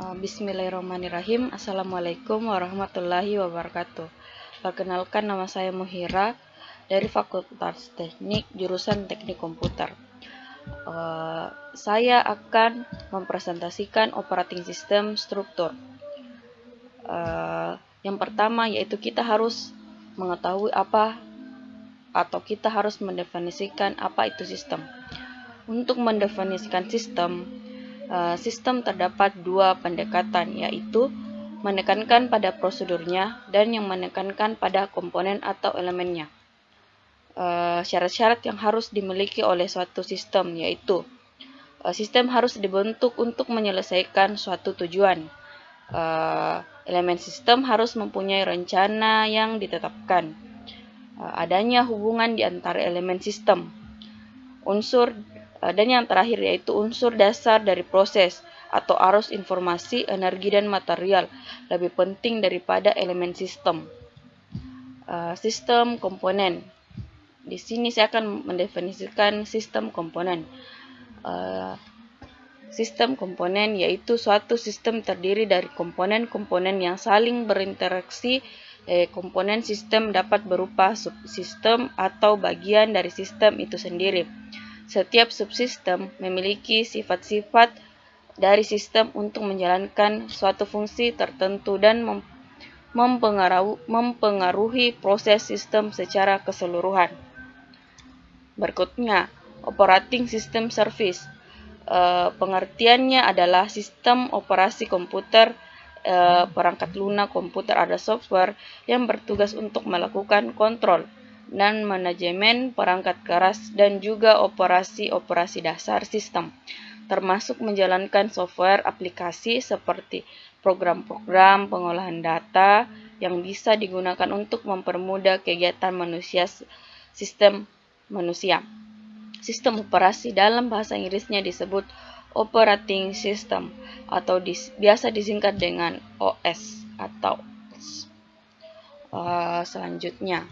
Bismillahirrahmanirrahim. Assalamualaikum warahmatullahi wabarakatuh. Perkenalkan, nama saya Muhira dari Fakultas Teknik jurusan Teknik Komputer. Saya akan mempresentasikan operating system struktur. Yang pertama yaitu kita harus mengetahui apa atau kita harus mendefinisikan apa itu sistem. Untuk mendefinisikan sistem terdapat dua pendekatan, yaitu menekankan pada prosedurnya dan yang menekankan pada komponen atau elemennya. Syarat-syarat yang harus dimiliki oleh suatu sistem yaitu sistem harus dibentuk untuk menyelesaikan suatu tujuan. Elemen sistem harus mempunyai rencana yang ditetapkan. Adanya hubungan di antara elemen sistem. Dan yang terakhir yaitu unsur dasar dari proses atau arus informasi, energi, dan material lebih penting daripada elemen sistem. Sistem komponen. Di sini saya akan mendefinisikan sistem komponen. Sistem komponen yaitu suatu sistem terdiri dari komponen-komponen yang saling berinteraksi. Komponen sistem dapat berupa subsistem atau bagian dari sistem itu sendiri. Setiap subsistem memiliki sifat-sifat dari sistem untuk menjalankan suatu fungsi tertentu dan mempengaruhi proses sistem secara keseluruhan. Berikutnya, operating system service. Pengertiannya adalah sistem operasi komputer, perangkat lunak komputer ada software yang bertugas untuk melakukan kontrol dan manajemen perangkat keras dan juga operasi-operasi dasar sistem, termasuk menjalankan software aplikasi seperti program-program pengolahan data yang bisa digunakan untuk mempermudah kegiatan sistem manusia. Sistem operasi dalam bahasa Inggrisnya disebut operating system atau biasa disingkat dengan OS atau selanjutnya.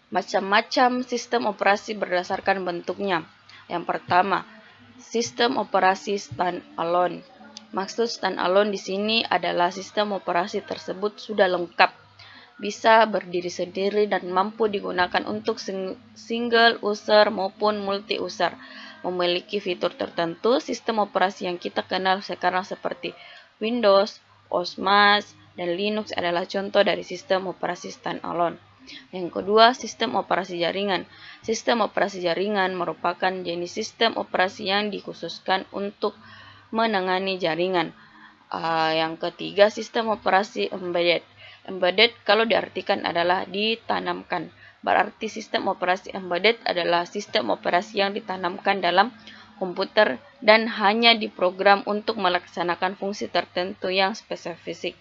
Macam-macam sistem operasi berdasarkan bentuknya. Yang pertama, sistem operasi standalone. Maksud standalone di sini adalah sistem operasi tersebut sudah lengkap, bisa berdiri sendiri dan mampu digunakan untuk single user maupun multi user. Memiliki fitur tertentu. Sistem operasi yang kita kenal sekarang seperti Windows, OS/MAS, dan Linux adalah contoh dari sistem operasi standalone. Yang kedua, sistem operasi jaringan. Sistem operasi jaringan merupakan jenis sistem operasi yang dikhususkan untuk menangani jaringan. Yang ketiga, sistem operasi embedded. Embedded kalau diartikan adalah ditanamkan. Berarti sistem operasi embedded adalah sistem operasi yang ditanamkan dalam komputer dan hanya diprogram untuk melaksanakan fungsi tertentu yang spesifik.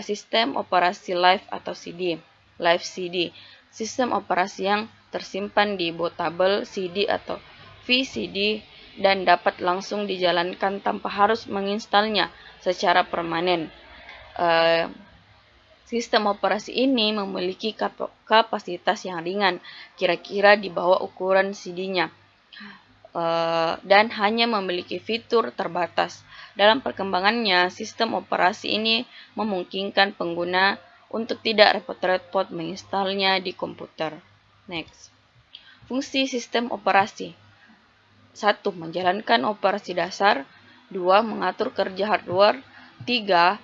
Sistem operasi live atau CD. Live CD, sistem operasi yang tersimpan di bootable CD atau VCD dan dapat langsung dijalankan tanpa harus menginstalnya secara permanen. Sistem operasi ini memiliki kapasitas yang ringan, kira-kira di bawah ukuran CD-nya, dan hanya memiliki fitur terbatas. Dalam perkembangannya, sistem operasi ini memungkinkan pengguna untuk tidak repot-repot menginstalnya di komputer. Next. Fungsi sistem operasi. 1. Menjalankan operasi dasar. 2. Mengatur kerja hardware. 3.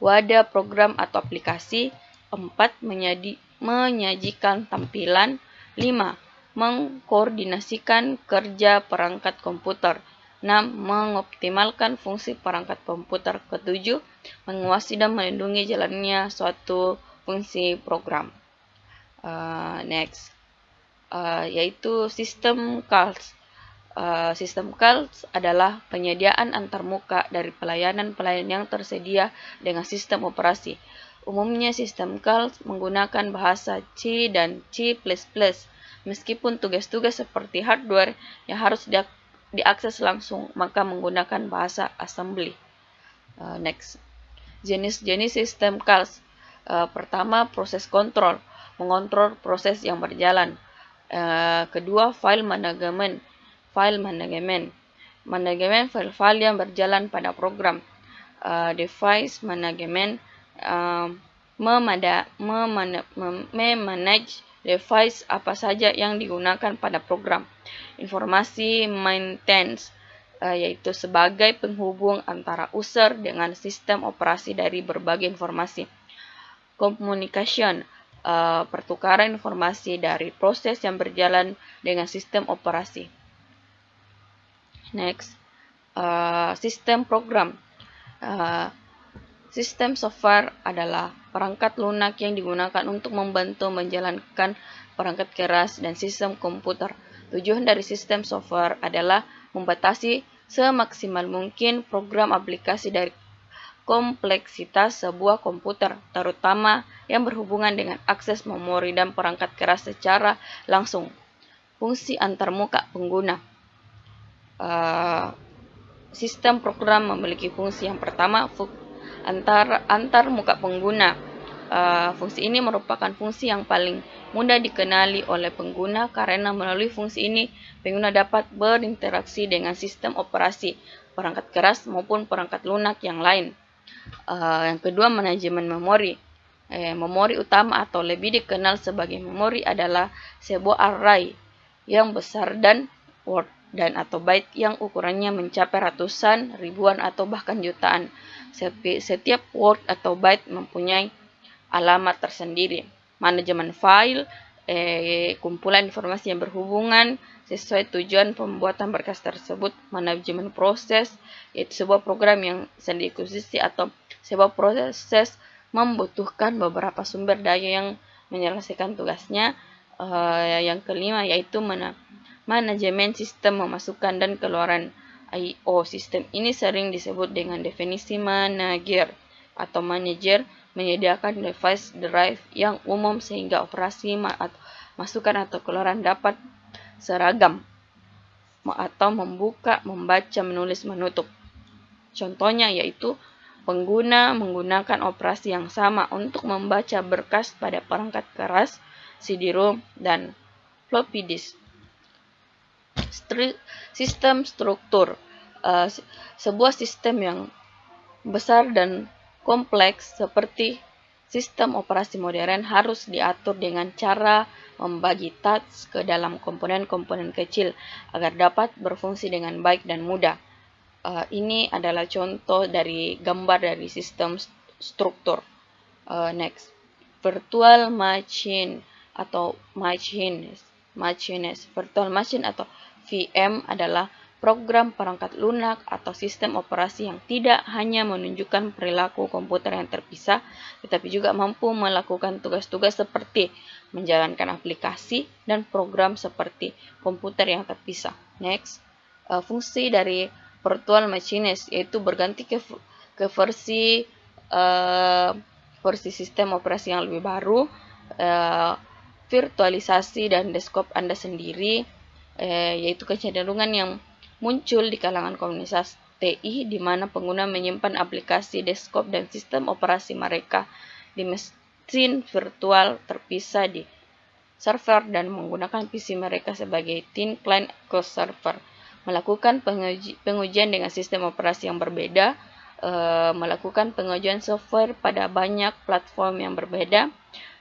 Wadah program atau aplikasi. 4. Menyajikan tampilan. 5. Mengkoordinasikan kerja perangkat komputer. 6. Mengoptimalkan fungsi perangkat komputer. 7. Menguasai dan melindungi jalannya suatu fungsi program. Next. Yaitu sistem calls. Sistem calls adalah penyediaan antarmuka dari pelayanan-pelayanan yang tersedia dengan sistem operasi. Umumnya sistem calls menggunakan bahasa C dan C++, meskipun tugas-tugas seperti hardware yang harus diakses langsung, maka menggunakan bahasa assembly. Next. Jenis-jenis sistem calls. Pertama, proses kontrol, mengontrol proses yang berjalan. Kedua, file manajemen. manajemen file-file yang berjalan pada program. Device management memanage device apa saja yang digunakan pada program. Informasi maintenance yaitu sebagai penghubung antara user dengan sistem operasi dari berbagai informasi. Communication pertukaran informasi dari proses yang berjalan dengan sistem operasi. Next, sistem program. Sistem software adalah perangkat lunak yang digunakan untuk membantu menjalankan perangkat keras dan sistem komputer. Tujuan dari sistem software adalah membatasi semaksimal mungkin program aplikasi dari kompleksitas sebuah komputer, terutama yang berhubungan dengan akses memori dan perangkat keras secara langsung. Fungsi antarmuka pengguna. Sistem program memiliki fungsi yang pertama, antar muka pengguna. Fungsi ini merupakan fungsi yang paling mudah dikenali oleh pengguna karena melalui fungsi ini pengguna dapat berinteraksi dengan sistem operasi, perangkat keras maupun perangkat lunak yang lain. Yang kedua, manajemen memori. Memori utama atau lebih dikenal sebagai memori adalah sebuah array yang besar dan word dan atau byte yang ukurannya mencapai ratusan, ribuan atau bahkan jutaan. Setiap word atau byte mempunyai alamat tersendiri. Manajemen file, kumpulan informasi yang berhubungan sesuai tujuan pembuatan berkas tersebut. Manajemen proses, yaitu sebuah program yang sendiri dikhususi atau sebuah proses membutuhkan beberapa sumber daya yang menyelesaikan tugasnya. Yang kelima yaitu manajemen sistem memasukkan dan keluaran I/O. Sistem ini sering disebut dengan definisi manager atau manager, menyediakan device drive yang umum sehingga operasi masukan atau keluaran dapat seragam atau membuka, membaca, menulis, menutup. Contohnya yaitu pengguna menggunakan operasi yang sama untuk membaca berkas pada perangkat keras, CD-ROM, dan floppy disk. Sistem struktur. Sebuah sistem yang besar dan kompleks seperti sistem operasi modern harus diatur dengan cara membagi task ke dalam komponen-komponen kecil agar dapat berfungsi dengan baik dan mudah. Ini adalah contoh dari gambar dari sistem struktur. Next, virtual machine atau machines. Virtual machine atau VM adalah program perangkat lunak atau sistem operasi yang tidak hanya menunjukkan perilaku komputer yang terpisah, tetapi juga mampu melakukan tugas-tugas seperti menjalankan aplikasi dan program seperti komputer yang terpisah. Next, fungsi dari virtual machines yaitu berganti ke versi sistem operasi yang lebih baru, virtualisasi dan desktop Anda sendiri, yaitu kecenderungan yang muncul di kalangan komunitas TI di mana pengguna menyimpan aplikasi desktop dan sistem operasi mereka di mesin virtual terpisah di server dan menggunakan PC mereka sebagai thin client ke server. Melakukan pengujian dengan sistem operasi yang berbeda, melakukan pengujian software pada banyak platform yang berbeda,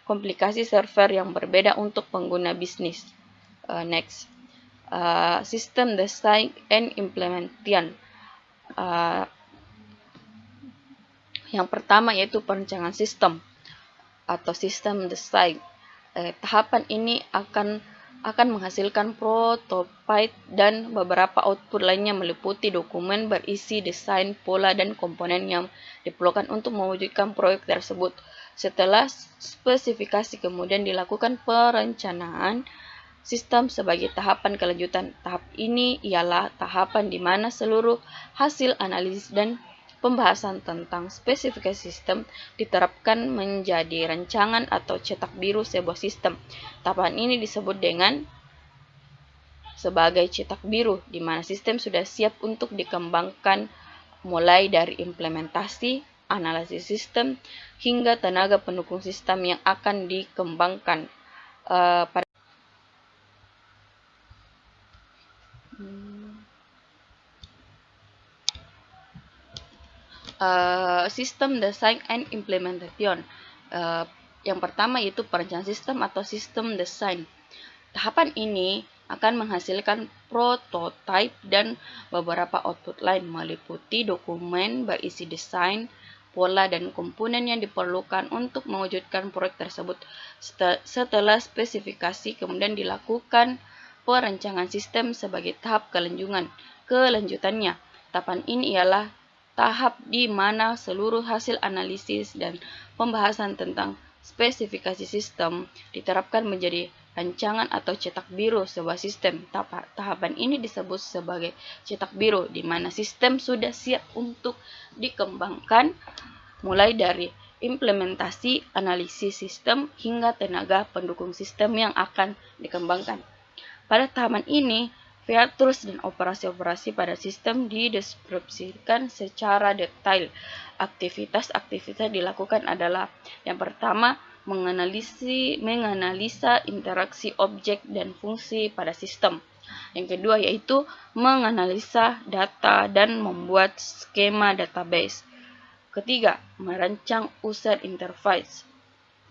komplikasi server yang berbeda untuk pengguna bisnis. Next, system design and implementation. Yang pertama yaitu perencanaan sistem atau system design. Tahapan ini akan menghasilkan prototype dan beberapa output lainnya meliputi dokumen berisi desain, pola, dan komponen yang diperlukan untuk mewujudkan proyek tersebut. Setelah spesifikasi kemudian dilakukan perencanaan sistem sebagai tahapan kelanjutan. Tahap ini ialah tahapan di mana seluruh hasil analisis dan pembahasan tentang spesifikasi sistem diterapkan menjadi rancangan atau cetak biru sebuah sistem. Tahapan ini disebut dengan sebagai cetak biru, di mana sistem sudah siap untuk dikembangkan mulai dari implementasi, analisis sistem, hingga tenaga pendukung sistem yang akan dikembangkan. Sistem design and implementation. Yang pertama yaitu perencanaan sistem atau sistem design. Tahapan ini akan menghasilkan prototipe dan beberapa output lain meliputi dokumen berisi desain, pola, dan komponen yang diperlukan untuk mewujudkan proyek tersebut. Setelah spesifikasi, kemudian dilakukan perencanaan sistem sebagai tahap kelanjutannya. Tahapan ini ialah tahap di mana seluruh hasil analisis dan pembahasan tentang spesifikasi sistem diterapkan menjadi rancangan atau cetak biru sebuah sistem. Tahapan ini disebut sebagai cetak biru, di mana sistem sudah siap untuk dikembangkan, mulai dari implementasi, analisis sistem, hingga tenaga pendukung sistem yang akan dikembangkan. Pada tahapan ini, features dan operasi-operasi pada sistem dideskripsikan secara detail. Aktivitas-aktivitas dilakukan adalah yang pertama, menganalisa interaksi objek dan fungsi pada sistem. Yang kedua yaitu menganalisa data dan membuat skema database. Ketiga, merancang user interface.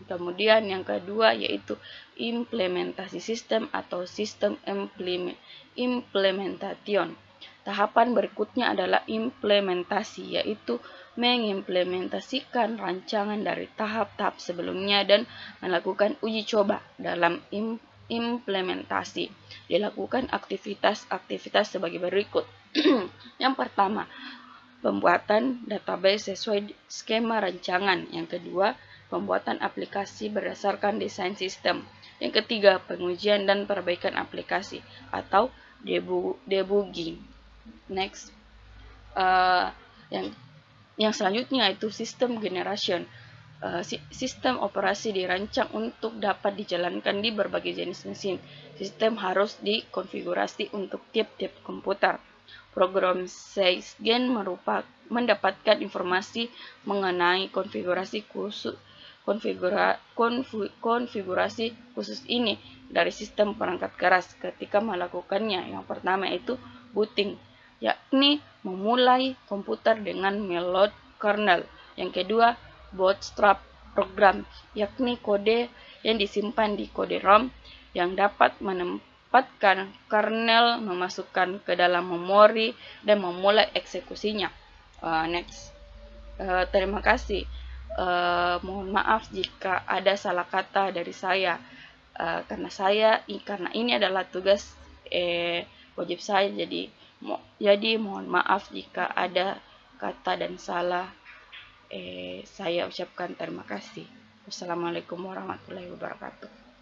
Kemudian yang kedua yaitu implementasi sistem atau sistem implementation. Tahapan berikutnya adalah implementasi, yaitu mengimplementasikan rancangan dari tahap-tahap sebelumnya dan melakukan uji coba. Dalam implementasi dilakukan aktivitas-aktivitas sebagai berikut. Yang pertama, pembuatan database sesuai skema rancangan. Yang kedua, pembuatan aplikasi berdasarkan desain sistem. Yang ketiga, pengujian dan perbaikan aplikasi atau debugging. Next, yang selanjutnya itu sistem generation. Sistem operasi dirancang untuk dapat dijalankan di berbagai jenis mesin. Sistem harus dikonfigurasi untuk tiap-tiap komputer. Program SysGen mendapatkan informasi mengenai konfigurasi khusus ini dari sistem perangkat keras ketika melakukannya. Yang pertama itu booting, yakni memulai komputer dengan melod kernel. Yang kedua, bootstrap program, yakni kode yang disimpan di kode ROM yang dapat menempatkan kernel, memasukkan ke dalam memori, dan memulai eksekusinya. Terima kasih. Mohon maaf jika ada salah kata dari saya, karena ini adalah tugas wajib saya, jadi mohon maaf jika ada kata dan salah. Saya ucapkan terima kasih. Wassalamualaikum warahmatullahi wabarakatuh.